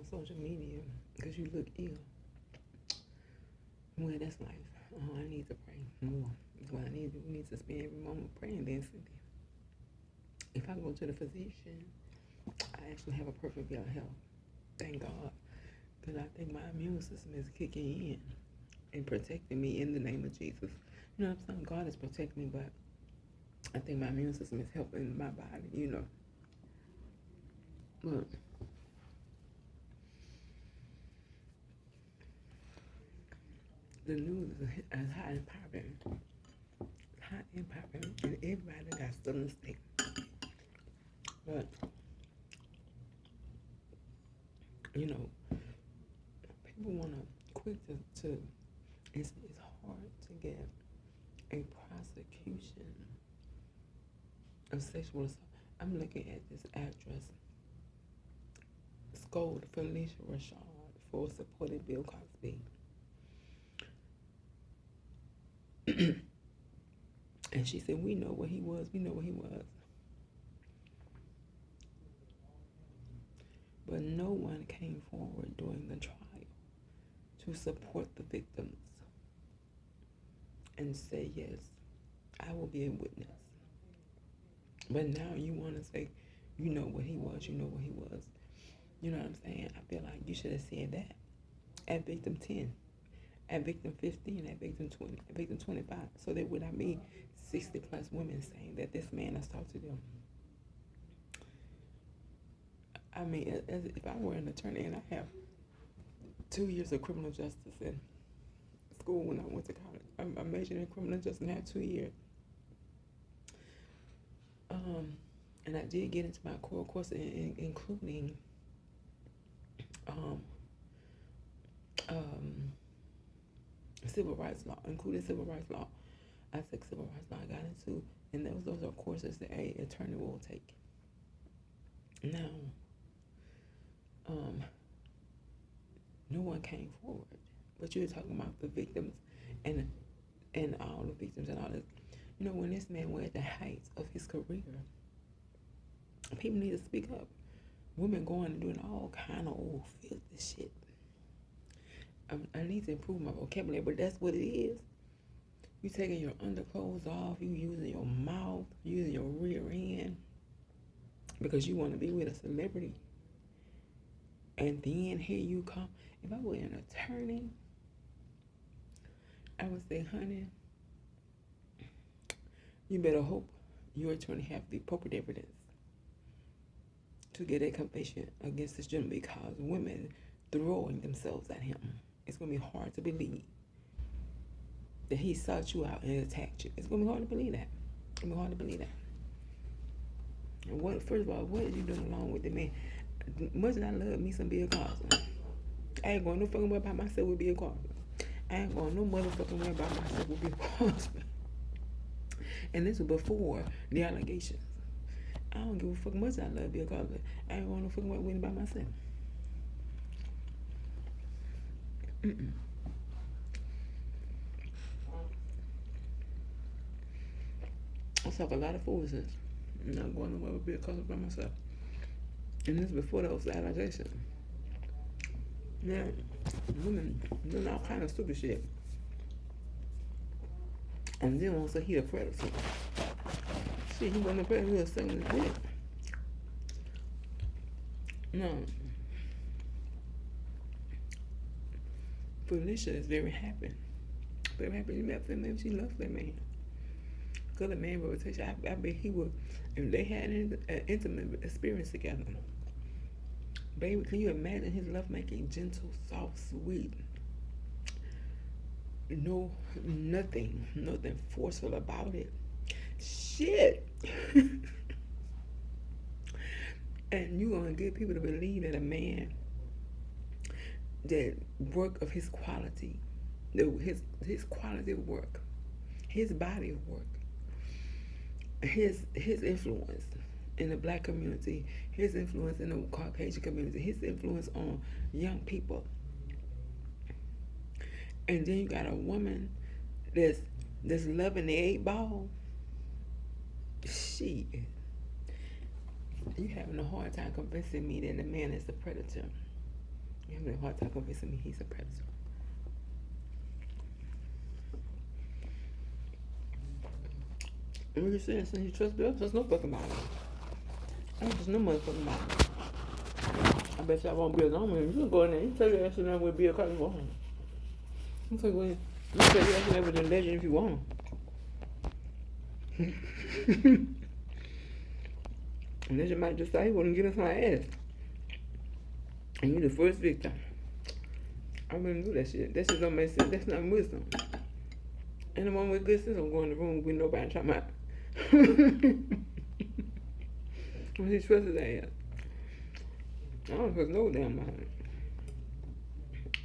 social media because you look ill. Well, that's life. I need to pray more. Well, we need to spend every moment praying. Then, if I go to the physician, I actually have a perfect bill of health. Thank God. Because I think my immune system is kicking in and protecting me in the name of Jesus. You know what I'm saying? God is protecting me, but I think my immune system is helping my body, But the news is hot and popping. Hot and popping. And everybody got stuff in the state. But, people want to quick to it's hard to get a prosecution of sexual assault. I'm looking at this actress scold Felicia Rashad for supporting Bill Cosby. And she said, we know what he was. But no one came forward during the trial to support the victims and say, yes, I will be a witness. But now you want to say, you know what he was. You know what I'm saying? I feel like you should have said that at victim 10, at victim 15, at victim 20, at victim 25. So there would not be 60 plus women saying that this man assaulted them. I mean, as if I were an attorney and I have 2 years of criminal justice in school when I went to college. I majored in criminal justice and had 2 years. And I did get into my core course, including civil rights law, I took civil rights law. I got into, and those are courses that an attorney will take. Now, no one came forward, but you're talking about the victims and all the victims and all this. When this man was at the height of his career, people need to speak up. Women going and doing all kind of old filthy shit. I need to improve my vocabulary, but that's what it is. You taking your underclothes off, you using your mouth, using your rear end because you want to be with a celebrity. And then here you come. If I were an attorney, I would say, honey, you better hope your attorney have the appropriate evidence to get a conviction against this gentleman, because women throwing themselves at him, it's going to be hard to believe that he sought you out and attacked you. It's going to be hard to believe that. And first of all, what are you doing along with the man? Much as I love me some Bill Cosby, I ain't going no fucking way about myself with Bill Cosby. I ain't going no motherfucking way about myself with Bill Cosby. And this was before the allegations. I don't give a fuck much I love Bill Cosby. I ain't going no fucking way with him by myself. I talk a lot of foolishness. I'm not going nowhere with Bill Cosby by myself. And this is before those allegations. Now, women doing all kind of stupid shit. And then won't say he a predator. Shit, he wasn't a predator, he was saying his dick. No. Felicia is very happy. Very happy she met him. Maybe she loves that man. Because the man would tell you, I bet he would, if they had an intimate experience together. Baby, can you imagine his love making? Gentle, soft, sweet. No, nothing forceful about it. Shit. And you gonna get people to believe that a man that work of his quality, his quality of work, his body of work, his influence in the black community, his influence in the Caucasian community, his influence on young people. And then you got a woman that's loving the 8-ball. Shit. You having a hard time convincing me that the man is a predator. You having a hard time convincing me he's a predator. And you're saying since you trust Bill, there's no fucking matter. I don't trust no motherfucking matter. I bet y'all won't be alone with him. You can go in there. You can take your ass in there with Bill Cosby if you want. You can take your ass in there with the legend if you want. And legend might just say he wouldn't get us my ass. And you the first victim. I wouldn't do that shit. That shit don't make sense. That's not wisdom. And the one with good sense don't go in the room with nobody talking about. When he trusts his ass. I don't trust no damn body.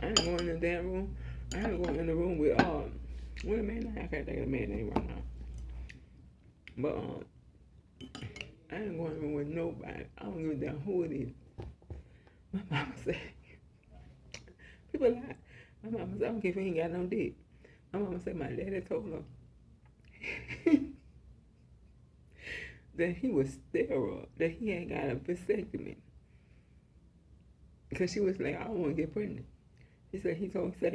I ain't going in the damn room. I ain't going in the room with what a man. I can't think of the man's name right now. But I ain't going in the room with nobody. I don't give a damn who it is. My mama said, people lie. My mama said, I don't care if he ain't got no dick. My mama said my daddy told her that he was sterile, that he ain't got a vasectomy. Because she was like, I don't want to get pregnant. He said, he told her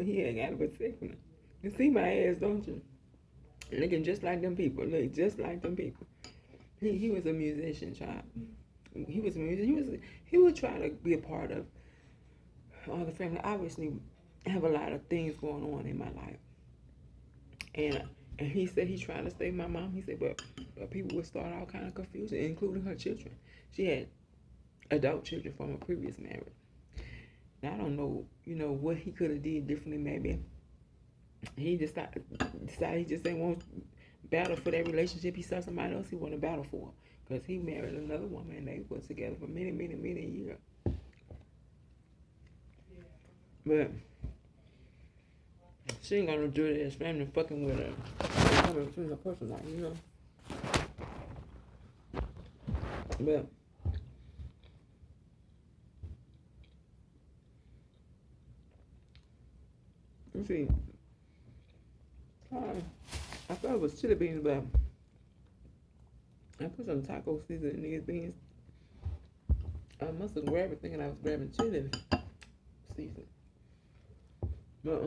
he ain't got a vasectomy. You see my ass, don't you? Looking just like them people. Look, just like them people. He was a musician, child. He was a musician. He would try to be a part of all the family. Obviously, I have a lot of things going on in my life. And he said he tried to stay with my mom. He said, but people would start all kind of confusion, including her children. She had adult children from a previous marriage. Now, I don't know, what he could have did differently. Maybe he decided he just didn't want to battle for that relationship. He saw somebody else he wanted to battle for, because he married another woman and they were together for many, many, many years. But she ain't got no dirty ass family fucking with her. Coming between her personal life, But you see, I thought it was chili beans, but I put some taco seasoning in these beans. I must have grabbed it thinking I was grabbing chili seasoning. But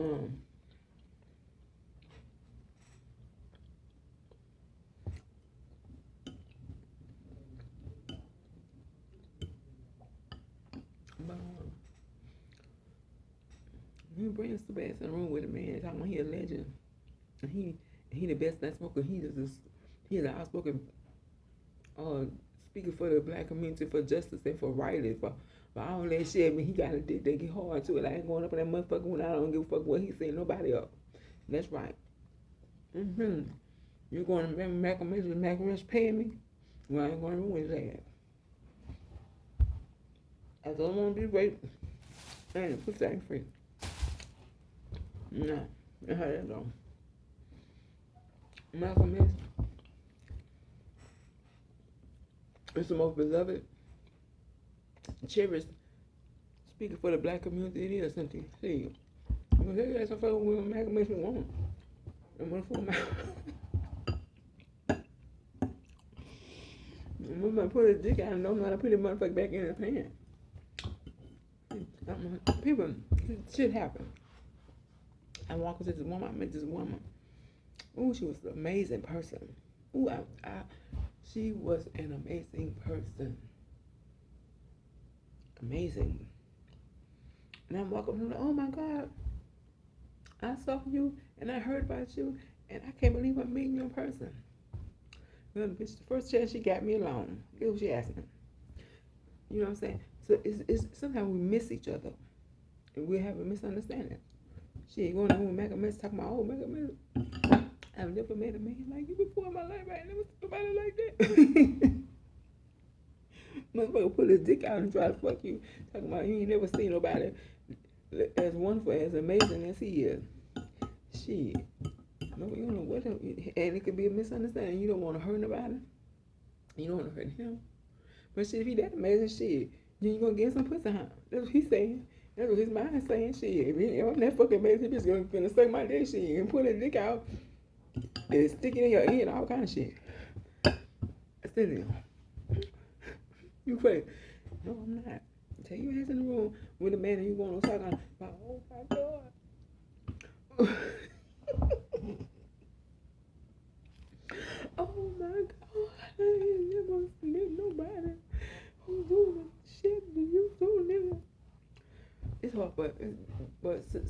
he brings the best in the room with a man talking about he a legend. And he the best night smoker. He's an outspoken speaking for the black community, for justice and for rights, for all that shit. I mean, he got a dick that get hard to it. I ain't going up in that motherfucker when I don't give a fuck what he saying, nobody else. That's right. You're going to remember Mac paying me? Well, I ain't going to ruin his ass. I don't want to be raped. I ain't put that free. No, that's how that go. Malcolm is the most beloved, cherished speaker for the black community. It is something. See, well, they got some fucking with Malcolm X want. I'm gonna put I'm gonna put his dick out and don't know how to put his motherfucker back in his pants. People, shit happen. I walked into this woman. I met this woman. Ooh, she was an amazing person. Ooh, she was an amazing person. Amazing. And I'm walking up, oh my God, I saw you and I heard about you and I can't believe I'm meeting you in person. Well, bitch, the first chance she got me alone. Guess what she asked me? You know what I'm saying? So it's sometimes we miss each other and we have a misunderstanding. She ain't going to with Mega Miss talking about, oh, Mega Miss. I've never met a man like you before in my life. I ain't never seen nobody like that. Motherfucker pull his dick out and try to fuck you. Talking about you ain't never seen nobody as wonderful, as amazing as he is. Shit. No, you don't know what. And it could be a misunderstanding. You don't want to hurt nobody. You don't want to hurt him. But shit, if he that amazing, shit, you ain't gonna get some pussy, huh? That's what he's saying. That's what his mind is saying. Shit, if I'm that fucking amazing, he's gonna suck my dick, shit, and pull his dick out and stick it in your ear and all kind of shit. That's it. You crazy? No, I'm not. take your ass in the room with a man and you want to talk on. Oh my God. Oh my God. I ain't never met nobody who do the shit that you do, nigga. It's hard, but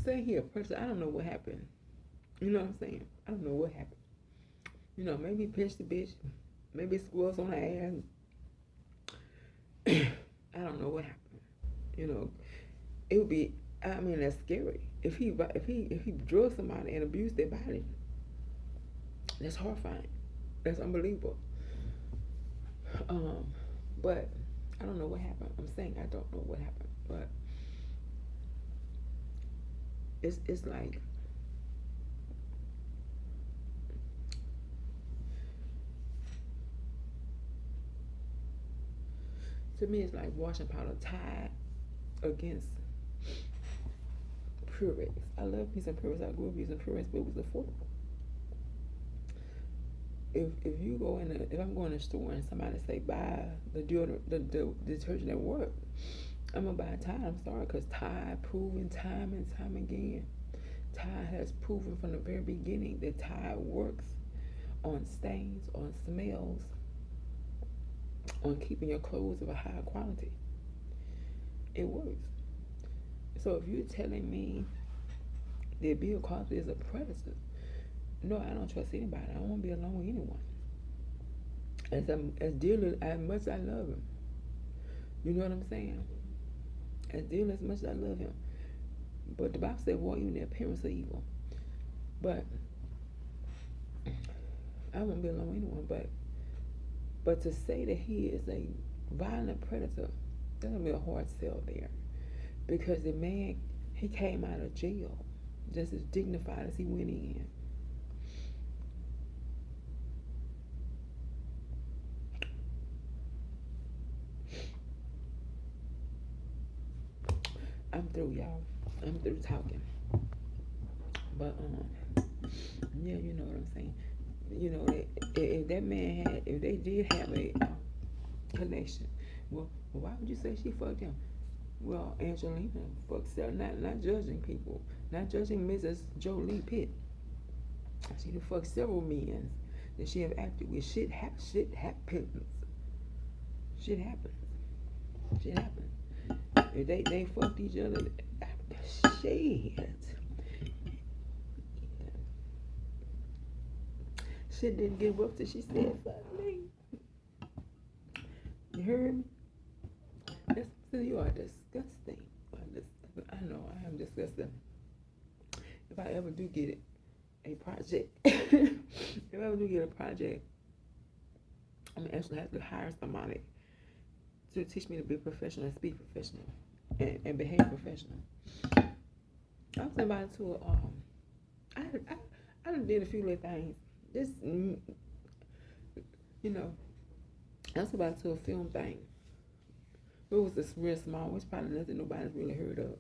say here, person, I don't know what happened. You know what I'm saying? I don't know what happened. You know, maybe pinch the bitch, maybe squirrels on her ass. I don't know what happened. You know, it would be. I mean, that's scary. If he drug somebody and abused their body, that's horrifying. That's unbelievable. But I don't know what happened. I'm saying I don't know what happened, but it's like to me it's like washing powder Tide against Purex. I love me some Purex. I grew up using Purex, but it was affordable. If you go in if I'm going to the store and somebody say buy the deodorant, the detergent at work, I'm gonna buy Tide. I'm sorry, because Tide proven time and time again. Tide has proven from the very beginning that Tide works on stains, on smells, on keeping your clothes of a high quality. It works. So if you're telling me that Bill Cosby is a predator, no, I don't trust anybody. I don't want to be alone with anyone. As dearly as much as I love him, you know what I'm saying? As dearly as much as I love him, but the Bible said, "Walk you in the appearance of evil." But I won't be alone with anyone. But to say that he is a violent predator, there's gonna be a hard sell there, because the man, he came out of jail just as dignified as he went in. I'm through, y'all. I'm through talking. But yeah, you know what I'm saying. You know, if that man had, if they did have a connection, well, why would you say she fucked him? Well, Angelina fucked several, not judging people, not judging Mrs. Jolie Pitt. She done fucked several men that she have acted with. Shit happens. Shit happens. Shit happens. If they fucked each other, shit. Shit didn't give up till she said, fuck me. You heard me? You are disgusting. I know I am disgusting. If I ever do get a project, if I ever do get a project, I'm gonna actually have to hire somebody to teach me to be professional and speak professional and behave professional. I was invited to I done did a few little things. Just you know, I was invited to a film thing. It was just real small. It's probably nothing nobody's really heard of.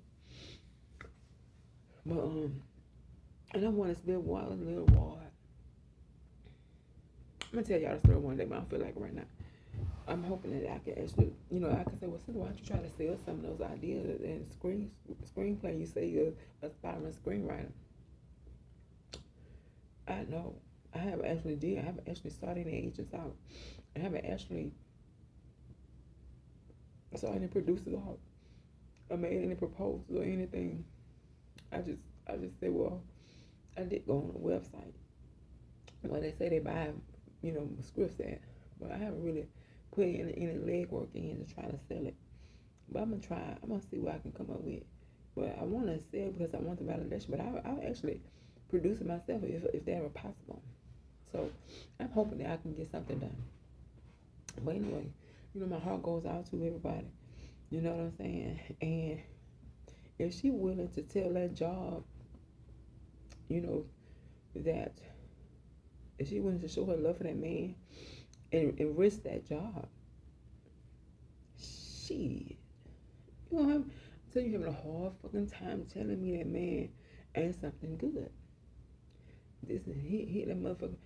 But and I want to spend a little while. I'm gonna tell y'all the story one day, but I don't feel like it right now. I'm hoping that I can actually, I can say, well, Cindy, why don't you try to sell some of those ideas and screenplay? You say you're an aspiring screenwriter. I know. I haven't actually started any agents out. I haven't actually started any producers out. I made any proposals or anything. I just said, well, I did go on the website. Well, they say they buy, scripts at, but I haven't really put any legwork in to try to sell it. But I'm gonna try. I'm gonna see what I can come up with. But I want to sell because I want the validation. But I'll actually produce it myself if that were possible. So I'm hoping that I can get something done. But anyway, my heart goes out to everybody. You know what I'm saying? And if she willing to tell that job, that if she willing to show her love for that man and risk that job, shit. I'm telling you, having a hard fucking time telling me that man ain't something good. This he that motherfucker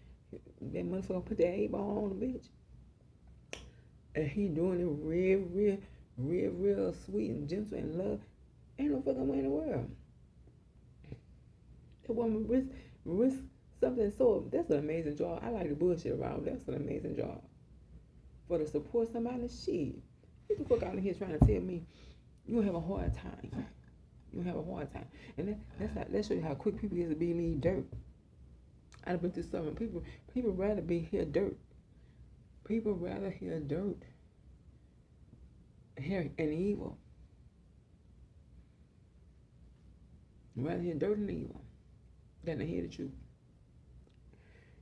put that A-ball on the bitch. And he doing it real, real sweet and gentle and love, ain't no fucking way in the world. That woman risk something so, that's an amazing job. I like the bullshit around. That's an amazing job. For to support somebody, shit. Get the fuck out of here trying to tell me you gonna have a hard time. You gonna have a hard time. And that shows you how quick people is to believe dirt. I've been through something. People rather hear dirt. People rather hear dirt and evil. Rather hear dirt and evil than to hear the truth.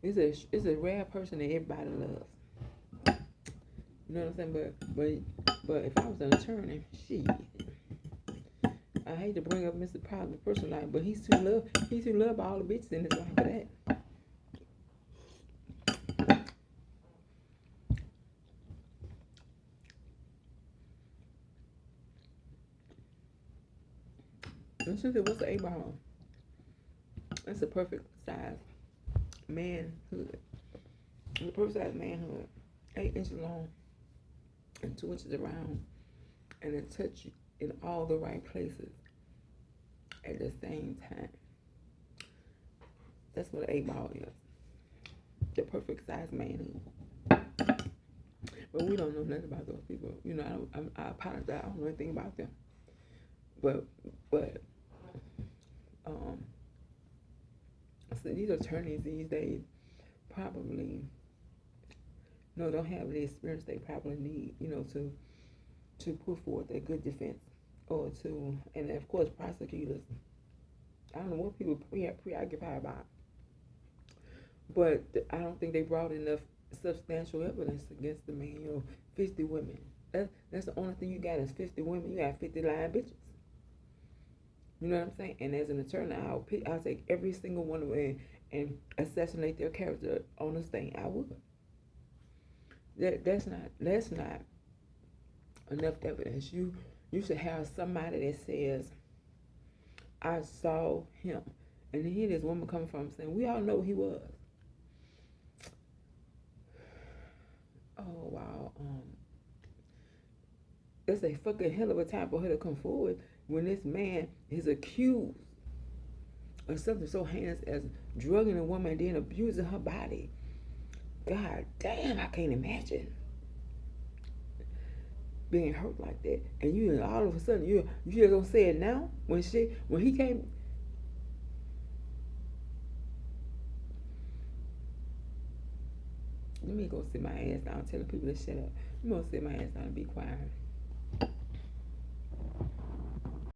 It's a rare person that everybody loves. You know what I'm saying? But if I was an attorney, shit. I hate to bring up Mr. Positive personal life, but he's too loved by all the bitches in his life for that. And since it was an A-ball, it's a perfect size manhood. The perfect size manhood. 8 inches long and 2 inches around. And it touch you in all the right places at the same time. That's what an 8-ball is. The perfect size manhood. But we don't know nothing about those people. You know, I apologize. I don't know anything about them. But so these attorneys these days probably don't have the experience they probably need, to put forth a good defense, and of course prosecutors. I don't know what people preoccupied about, but I don't think they brought enough substantial evidence against the man. 50 women. That's the only thing you got is 50 women. You got 50 lying bitches. You know what I'm saying? And as an attorney, I'll take every single one of them and assassinate their character on the stand. I would. That's not enough evidence. You should have somebody that says, I saw him. And here this woman coming from saying, we all know who he was. Oh, wow. It's a fucking hell of a time for her to come forward when this man is accused of something so heinous as drugging a woman and then abusing her body. God damn, I can't imagine being hurt like that. And you all of a sudden you just gonna say it now when he came. Let me go sit my ass down telling people to shut up. I'm gonna sit my ass down and be quiet.